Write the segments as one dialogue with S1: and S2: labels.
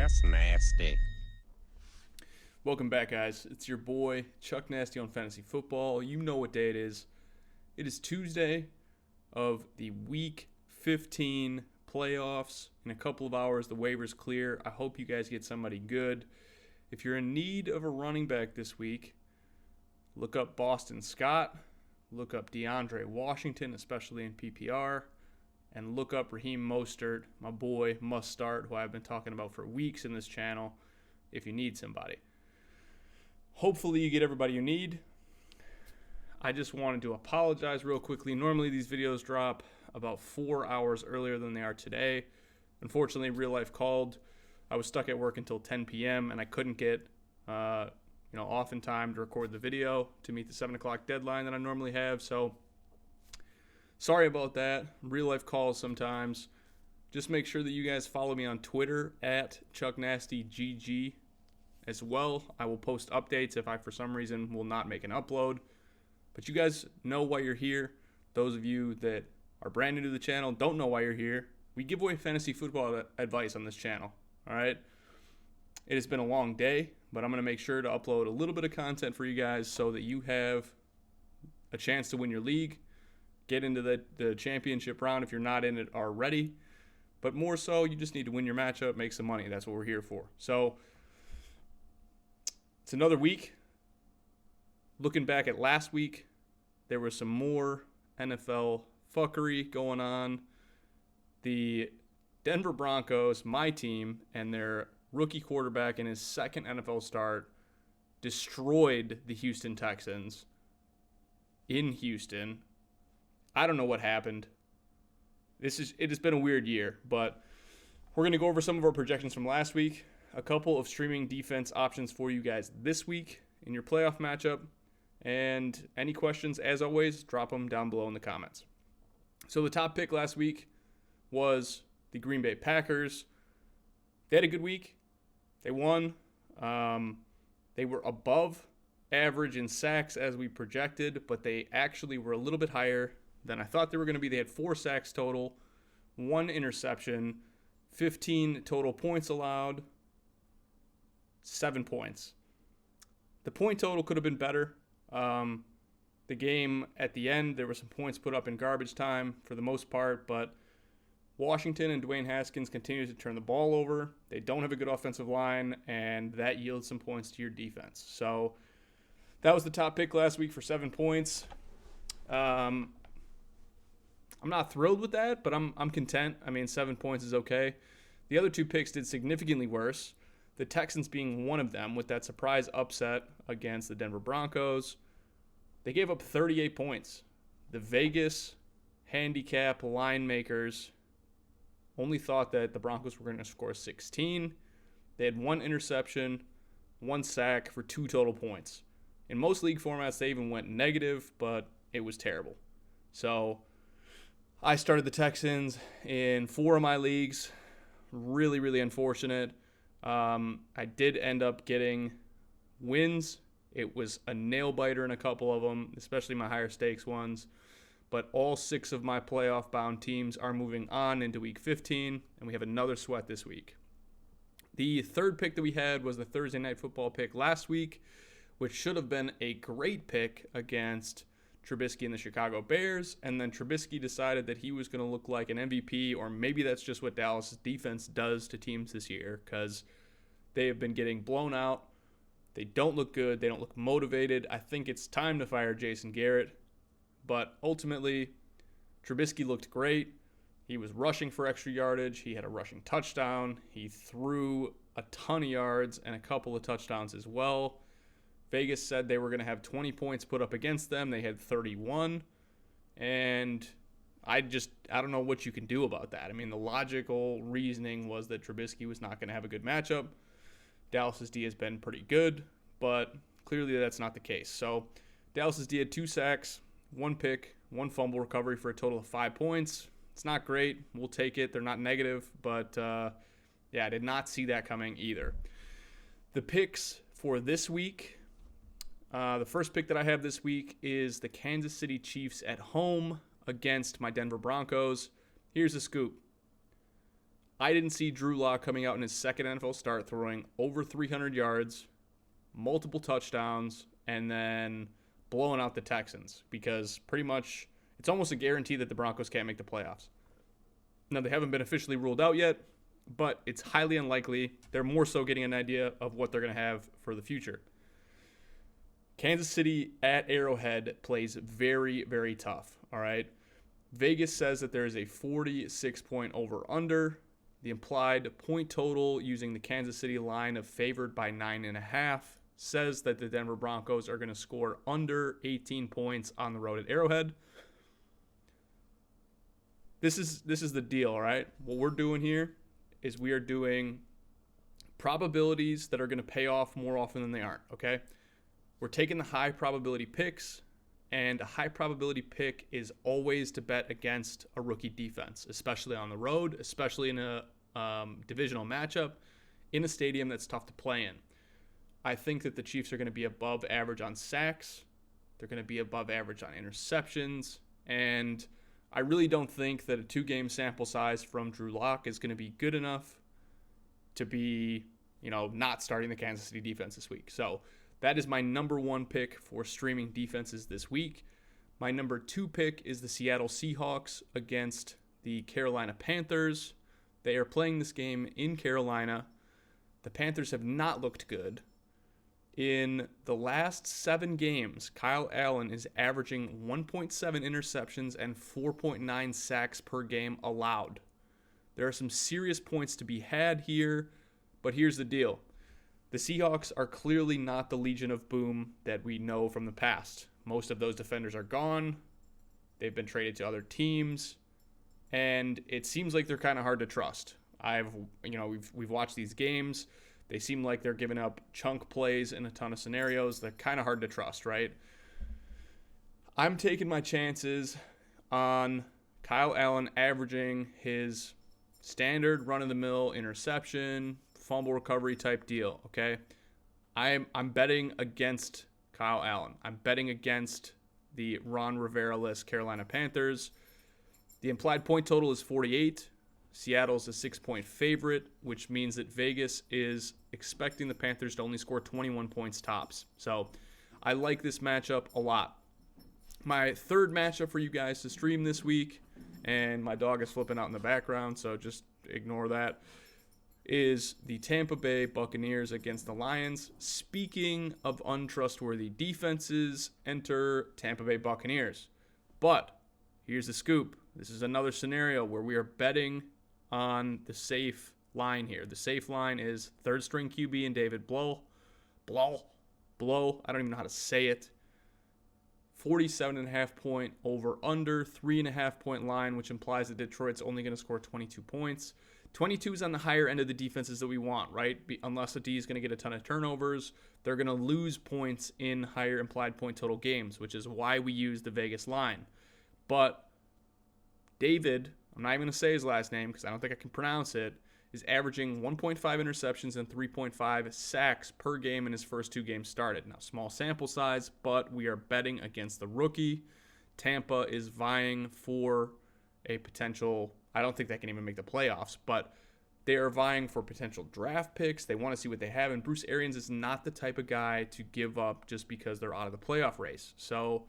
S1: That's nasty.
S2: Welcome back, guys. It's your boy, Chuck Nasty on Fantasy Football. You know what day it is. It is Tuesday of the Week 15 playoffs. In a couple of hours, the waivers clear. I hope you guys get somebody good. If you're in need of a running back this week, look up Boston Scott. Look up DeAndre Washington, especially in PPR. And look up Raheem Mostert, my boy, must start, who I've been talking about for weeks in this channel, if you need somebody. Hopefully you get everybody you need. I just wanted to apologize real quickly. Normally these videos drop about 4 hours earlier than they are today. Unfortunately, real life called. I was stuck at work until 10 p.m. and I couldn't get off in time to record the video to meet the 7 o'clock deadline that I normally have. So sorry about that. Real life calls sometimes. Just make sure that you guys follow me on Twitter at ChuckNastyGG as well. I will post updates if I, for some reason, will not make an upload. But you guys know why you're here. Those of you that are brand new to the channel don't know why you're here. We give away fantasy football advice on this channel. All right? It has been a long day, but I'm going to make sure to upload a little bit of content for you guys so that you have a chance to win your league, get into the championship round if you're not in it already. But more so, you just need to win your matchup, make some money. That's what we're here for. So it's another week. Looking back at last week, there was some more NFL fuckery going on. The Denver Broncos, my team, and their rookie quarterback in his second NFL start destroyed the Houston Texans in Houston. I don't know what happened. It has been a weird year, but we're going to go over some of our projections from last week. A couple of streaming defense options for you guys this week in your playoff matchup. And any questions, as always, drop them down below in the comments. So the top pick last week was the Green Bay Packers. They had a good week. They won. They were above average in sacks as we projected, but they actually were a little bit higher than I thought they were going to be. They had 4 sacks total, 1 interception, 15 total points allowed, 7 points. The point total could have been better. The game at the end, there were some points put up in garbage time for the most part, but Washington and Dwayne Haskins continue to turn the ball over. They don't have a good offensive line, and that yields some points to your defense. So that was the top pick last week for 7 points. I'm not thrilled with that, but I'm content. I mean, 7 points is okay. The other 2 picks did significantly worse. The Texans being one of them with that surprise upset against the Denver Broncos. They gave up 38 points. The Vegas handicap line makers only thought that the Broncos were going to score 16. They had 1 interception, 1 sack for 2 total points. In most league formats, they even went negative, but it was terrible. So I started the Texans in 4 of my leagues. Really, really unfortunate. I did end up getting wins. It was a nail biter in a couple of them, especially my higher stakes ones. But all 6 of my playoff bound teams are moving on into week 15, and we have another sweat this week. The third pick that we had was the Thursday Night Football pick last week, which should have been a great pick against Trubisky and the Chicago Bears, and then Trubisky decided that he was going to look like an MVP, or maybe that's just what Dallas' defense does to teams this year, because they have been getting blown out. They don't look good. They don't look motivated. I think it's time to fire Jason Garrett, but ultimately, Trubisky looked great. He was rushing for extra yardage. He had a rushing touchdown. He threw a ton of yards and a couple of touchdowns as well. Vegas said they were going to have 20 points put up against them. They had 31. And I don't know what you can do about that. I mean, the logical reasoning was that Trubisky was not going to have a good matchup. Dallas' D has been pretty good, but clearly that's not the case. So Dallas' D had 2 sacks, 1 pick, 1 fumble recovery for a total of 5 points. It's not great. We'll take it. They're not negative, but I did not see that coming either. The picks for this week, the first pick that I have this week is the Kansas City Chiefs at home against my Denver Broncos. Here's the scoop. I didn't see Drew Lock coming out in his second NFL start throwing over 300 yards, multiple touchdowns, and then blowing out the Texans, because pretty much it's almost a guarantee that the Broncos can't make the playoffs. Now, they haven't been officially ruled out yet, but it's highly unlikely. They're more so getting an idea of what they're going to have for the future. Kansas City at Arrowhead plays very, very tough, all right? Vegas says that there is a 46-point over-under. The implied point total using the Kansas City line of favored by 9.5 says that the Denver Broncos are going to score under 18 points on the road at Arrowhead. This is the deal, all right? What we're doing here is we are doing probabilities that are going to pay off more often than they aren't, okay? We're taking the high probability picks, and a high probability pick is always to bet against a rookie defense, especially on the road, especially in a divisional matchup in a stadium that's tough to play in. I think that the Chiefs are going to be above average on sacks. They're going to be above average on interceptions, and I really don't think that a 2-game sample size from Drew Lock is going to be good enough to be, not starting the Kansas City defense this week. So that is my number 1 pick for streaming defenses this week. My number 2 pick is the Seattle Seahawks against the Carolina Panthers. They are playing this game in Carolina. The Panthers have not looked good. In the last 7 games, Kyle Allen is averaging 1.7 interceptions and 4.9 sacks per game allowed. There are some serious points to be had here, but here's the deal. The Seahawks are clearly not the Legion of Boom that we know from the past. Most of those defenders are gone. They've been traded to other teams, and it seems like they're kind of hard to trust. We've watched these games. They seem like they're giving up chunk plays in a ton of scenarios. They're kind of hard to trust, right? I'm taking my chances on Kyle Allen averaging his standard run-of-the-mill interception, fumble recovery type deal, okay? I'm betting against Kyle Allen. I'm betting against the Ron Rivera-less Carolina Panthers. The implied point total is 48. Seattle's a 6-point favorite, which means that Vegas is expecting the Panthers to only score 21 points tops. So I like this matchup a lot. My third matchup for you guys to stream this week, and my dog is flipping out in the background, so just ignore that, is the Tampa Bay Buccaneers against the Lions. Speaking of untrustworthy defenses, enter Tampa Bay Buccaneers. But here's the scoop. This is another scenario where we are betting on the safe line here. The safe line is third string QB and David Blow. I don't even know how to say it. 47.5 point over under, 3.5 point line, which implies that Detroit's only going to score 22 points. 22 is on the higher end of the defenses that we want, right? Unless the D is going to get a ton of turnovers, they're going to lose points in higher implied point total games, which is why we use the Vegas line. But David, I'm not even going to say his last name because I don't think I can pronounce it, is averaging 1.5 interceptions and 3.5 sacks per game in his first 2 games started. Now, small sample size, but we are betting against the rookie. Tampa is vying for a potential, I don't think they can even make the playoffs, but they are vying for potential draft picks. They want to see what they have, and Bruce Arians is not the type of guy to give up just because they're out of the playoff race. So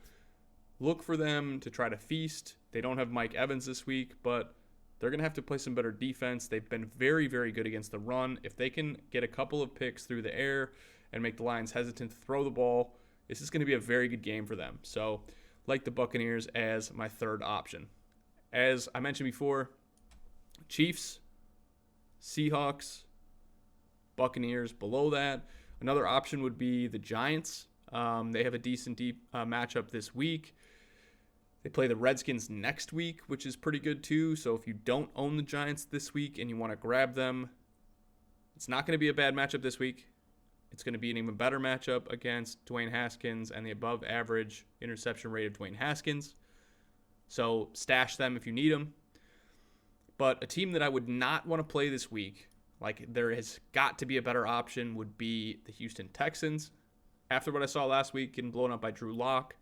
S2: look for them to try to feast. They don't have Mike Evans this week, but they're going to have to play some better defense. They've been very, very good against the run. If they can get a couple of picks through the air and make the Lions hesitant to throw the ball, this is going to be a very good game for them. So, like the Buccaneers as my third option. As I mentioned before, Chiefs, Seahawks, Buccaneers below that. Another option would be the Giants. They have a decent matchup this week. They play the Redskins next week, which is pretty good too. So if you don't own the Giants this week and you want to grab them, it's not going to be a bad matchup this week. It's going to be an even better matchup against Dwayne Haskins and the above average interception rate of Dwayne Haskins. So stash them if you need them. But a team that I would not want to play this week, like there has got to be a better option, would be the Houston Texans. After what I saw last week getting blown up by Drew Lock,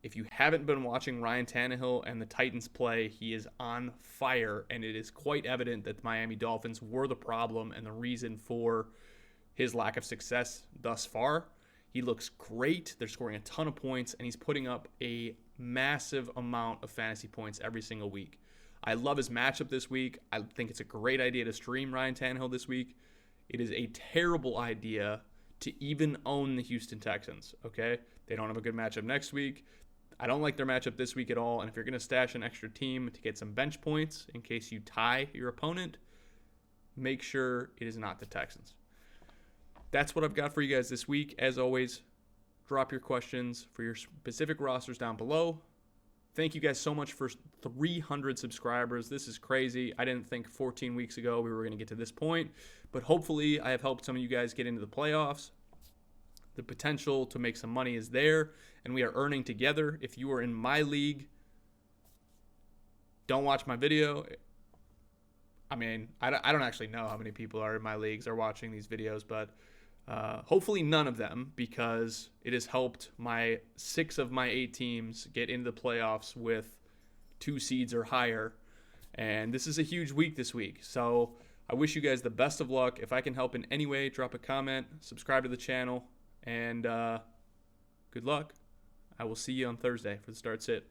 S2: If you haven't been watching Ryan Tannehill and the Titans play, he is on fire, and it is quite evident that the Miami Dolphins were the problem and the reason for his lack of success thus far. He looks great. They're scoring a ton of points, and he's putting up a massive amount of fantasy points every single week. I love his matchup this week. I think it's a great idea to stream Ryan Tannehill this week. It is a terrible idea to even own the Houston Texans, okay? They don't have a good matchup next week. I don't like their matchup this week at all, and if you're going to stash an extra team to get some bench points in case you tie your opponent, make sure it is not the Texans. That's what I've got for you guys this week. As always, drop your questions for your specific rosters down below. Thank you guys so much for 300 subscribers. This is crazy. I didn't think 14 weeks ago we were going to get to this point, but hopefully I have helped some of you guys get into the playoffs. The potential to make some money is there, and we are earning together. If you are in my league, don't watch my video. I mean, I don't actually know how many people are in my leagues are watching these videos, but hopefully none of them, because it has helped 6 of my 8 teams get into the playoffs with 2 seeds or higher. And this is a huge week this week. So I wish you guys the best of luck. If I can help in any way, drop a comment, subscribe to the channel, and good luck. I will see you on Thursday for the Start Sit.